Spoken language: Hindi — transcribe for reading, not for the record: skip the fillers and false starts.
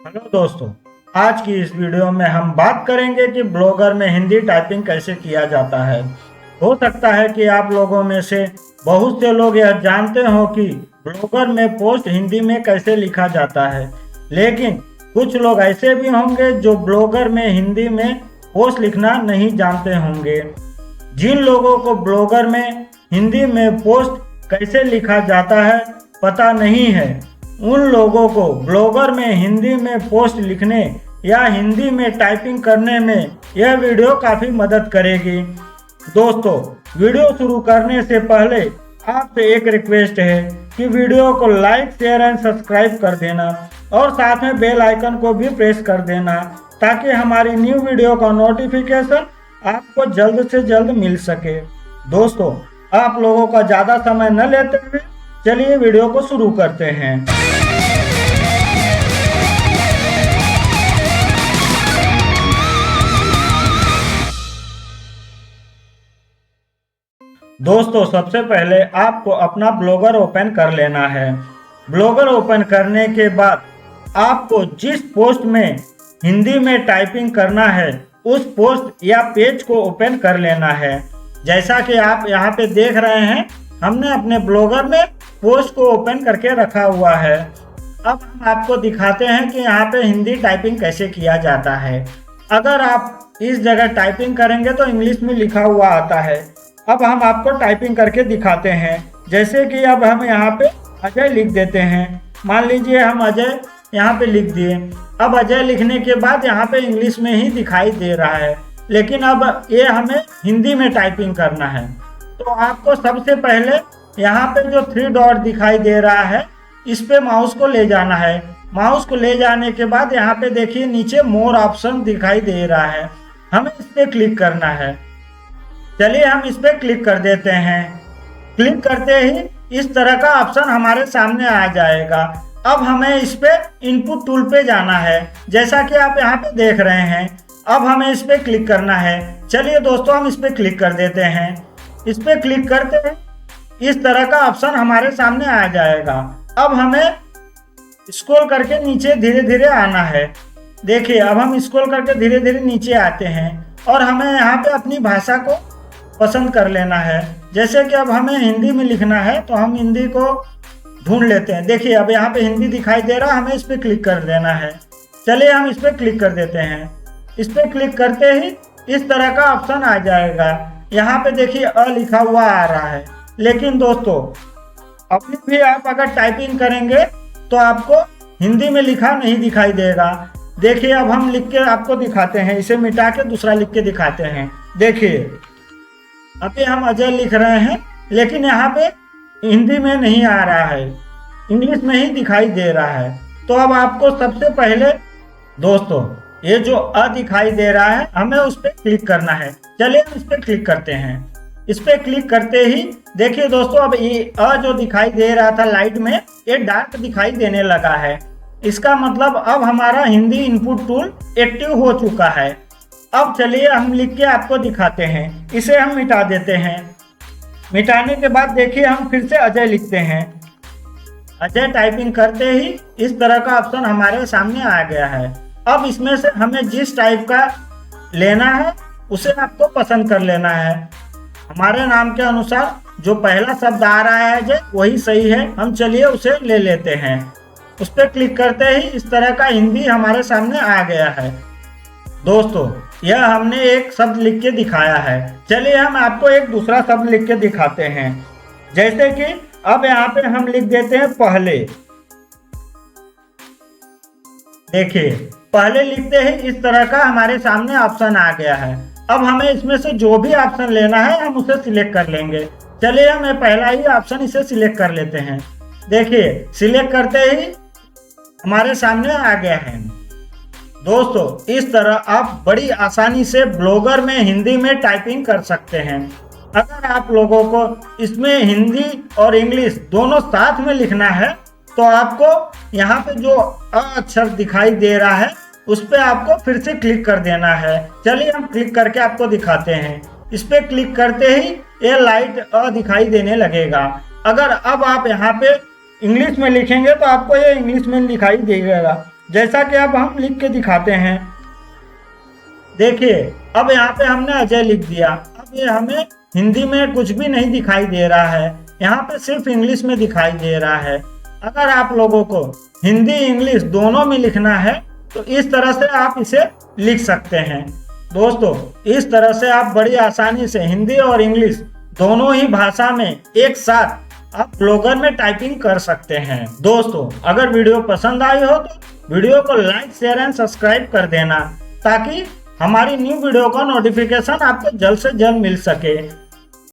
हेलो दोस्तों, आज की इस वीडियो में हम बात करेंगे कि ब्लॉगर में हिंदी टाइपिंग कैसे किया जाता है। हो सकता है कि आप लोगों में से बहुत से लोग यह जानते हो कि ब्लॉगर में पोस्ट हिंदी में कैसे लिखा जाता है, लेकिन कुछ लोग ऐसे भी होंगे जो ब्लॉगर में हिंदी में पोस्ट लिखना नहीं जानते होंगे। जिन लोगों को ब्लॉगर में हिंदी में पोस्ट कैसे लिखा जाता है पता नहीं है, उन लोगों को ब्लॉगर में हिंदी में पोस्ट लिखने या हिंदी में टाइपिंग करने में यह वीडियो काफ़ी मदद करेगी। दोस्तों, वीडियो शुरू करने से पहले आपसे एक रिक्वेस्ट है कि वीडियो को लाइक, शेयर एंड सब्सक्राइब कर देना और साथ में बेल आइकन को भी प्रेस कर देना ताकि हमारी न्यू वीडियो का नोटिफिकेशन आपको जल्द से जल्द मिल सके। दोस्तों, आप लोगों का ज़्यादा समय न लेते हुए चलिए वीडियो को शुरू करते हैं। दोस्तों, सबसे पहले आपको अपना ब्लॉगर ओपन कर लेना है। ब्लॉगर ओपन करने के बाद आपको जिस पोस्ट में हिंदी में टाइपिंग करना है उस पोस्ट या पेज को ओपन कर लेना है। जैसा कि आप यहाँ पे देख रहे हैं, हमने अपने ब्लॉगर में पोस्ट को ओपन करके रखा हुआ है। अब हम आपको दिखाते हैं कि यहाँ पे हिंदी टाइपिंग कैसे किया जाता है। अगर आप इस जगह टाइपिंग करेंगे तो इंग्लिश में लिखा हुआ आता है। अब हम आपको टाइपिंग करके दिखाते हैं। जैसे कि अब हम यहाँ पे अजय लिख देते हैं। मान लीजिए हम अजय यहाँ पे लिख दिए। अब अजय लिखने के बाद यहाँ पे इंग्लिश में ही दिखाई दे रहा है, लेकिन अब ये हमें हिंदी में टाइपिंग करना है। तो आपको सबसे पहले यहाँ पे जो 3 डॉट दिखाई दे रहा है, इस पे माउस को ले जाना है। माउस को ले जाने के बाद यहाँ पे देखिए नीचे मोर ऑप्शन दिखाई दे रहा है, हमें इस पे क्लिक करना है। चलिए हम इस पे क्लिक कर देते हैं। क्लिक करते ही इस तरह का ऑप्शन हमारे सामने आ जाएगा। अब हमें इस पे इनपुट टूल पे जाना है, जैसा कि आप यहाँ पे देख रहे हैं। अब हमें इस पे क्लिक करना है। चलिए दोस्तों, हम इस पे क्लिक कर देते हैं। इस पे क्लिक करते हैं, इस तरह का ऑप्शन हमारे सामने आ जाएगा। अब हमें स्क्रॉल करके नीचे धीरे धीरे आना है। देखिए, अब हम स्क्रॉल करके धीरे धीरे नीचे आते हैं और हमें यहाँ पे अपनी भाषा को पसंद कर लेना है। जैसे कि अब हमें हिंदी में लिखना है तो हम हिंदी को ढूंढ लेते हैं। देखिए, अब यहाँ पे हिंदी दिखाई दे रहा है, हमें इस पे क्लिक कर देना है। चलिए हम इस पे क्लिक कर देते हैं। इस पे क्लिक करते ही इस तरह का ऑप्शन आ जाएगा। यहाँ पे देखिए अ लिखा हुआ आ रहा है, लेकिन दोस्तों अभी भी आप अगर टाइपिंग करेंगे तो आपको हिंदी में लिखा नहीं दिखाई देगा। देखिए, अब हम लिख के आपको दिखाते हैं। इसे मिटा के दूसरा लिख के दिखाते हैं। देखिए, अभी हम अजय लिख रहे हैं, लेकिन यहाँ पे हिंदी में नहीं आ रहा है, इंग्लिश में ही दिखाई दे रहा है। तो अब आपको सबसे पहले दोस्तों ये जो अ दिखाई दे रहा है, हमें उस पर क्लिक करना है। चलिए हम इस पर क्लिक करते हैं। इस पर क्लिक करते ही देखिए दोस्तों, अब ये अ जो दिखाई दे रहा था लाइट में, ये डार्क दिखाई देने लगा है। इसका मतलब अब हमारा हिंदी इनपुट टूल एक्टिव हो चुका है। अब चलिए हम लिख के आपको दिखाते हैं। इसे हम मिटा देते हैं। मिटाने के बाद देखिए हम फिर से अजय लिखते हैं। अजय टाइपिंग करते ही इस तरह का ऑप्शन हमारे सामने आ गया है। अब इसमें से हमें जिस टाइप का लेना है उसे आपको पसंद कर लेना है। हमारे नाम के अनुसार जो पहला शब्द आ रहा है अजय, वही सही है। हम चलिए उसे ले लेते हैं। उस पर क्लिक करते ही इस तरह का हिंदी हमारे सामने आ गया है। दोस्तों, यह हमने एक शब्द लिख के दिखाया है। चलिए हम आपको एक दूसरा शब्द लिख के दिखाते हैं। जैसे कि अब यहाँ पे हम लिख देते हैं पहले। देखिए, पहले लिखते ही इस तरह का हमारे सामने ऑप्शन आ गया है। अब हमें इसमें से जो भी ऑप्शन लेना है हम उसे सिलेक्ट कर लेंगे। चलिए हम पहला ही ऑप्शन इसे सिलेक्ट कर लेते हैं। देखिए, सिलेक्ट करते ही हमारे सामने आ गया है। दोस्तों, इस तरह आप बड़ी आसानी से ब्लॉगर में हिंदी में टाइपिंग कर सकते हैं। अगर आप लोगों को इसमें हिंदी और इंग्लिश दोनों साथ में लिखना है तो आपको यहाँ पे जो अ अक्षर दिखाई दे रहा है उस पर आपको फिर से क्लिक कर देना है। चलिए हम क्लिक करके आपको दिखाते हैं। इस पर क्लिक करते ही ये लाइट अ दिखाई देने लगेगा। अगर अब आप यहाँ पे इंग्लिश में लिखेंगे तो आपको ये इंग्लिश में दिखाई देगा। जैसा कि अब हम लिख के दिखाते हैं। देखिए अब यहाँ पे हमने अजय लिख दिया। अब ये हमें हिंदी में कुछ भी नहीं दिखाई दे रहा है, यहाँ पे सिर्फ इंग्लिश में दिखाई दे रहा है। अगर आप लोगों को हिंदी इंग्लिश दोनों में लिखना है तो इस तरह से आप इसे लिख सकते हैं। दोस्तों इस तरह से आप बड़ी आसानी से हिंदी और इंग्लिश दोनों ही भाषा में एक साथ आप ब्लॉगर में टाइपिंग कर सकते हैं। दोस्तों अगर वीडियो पसंद आई हो तो वीडियो को लाइक शेयर एंड सब्सक्राइब कर देना, ताकि हमारी न्यू वीडियो का नोटिफिकेशन आपको जल्द से जल्द मिल सके।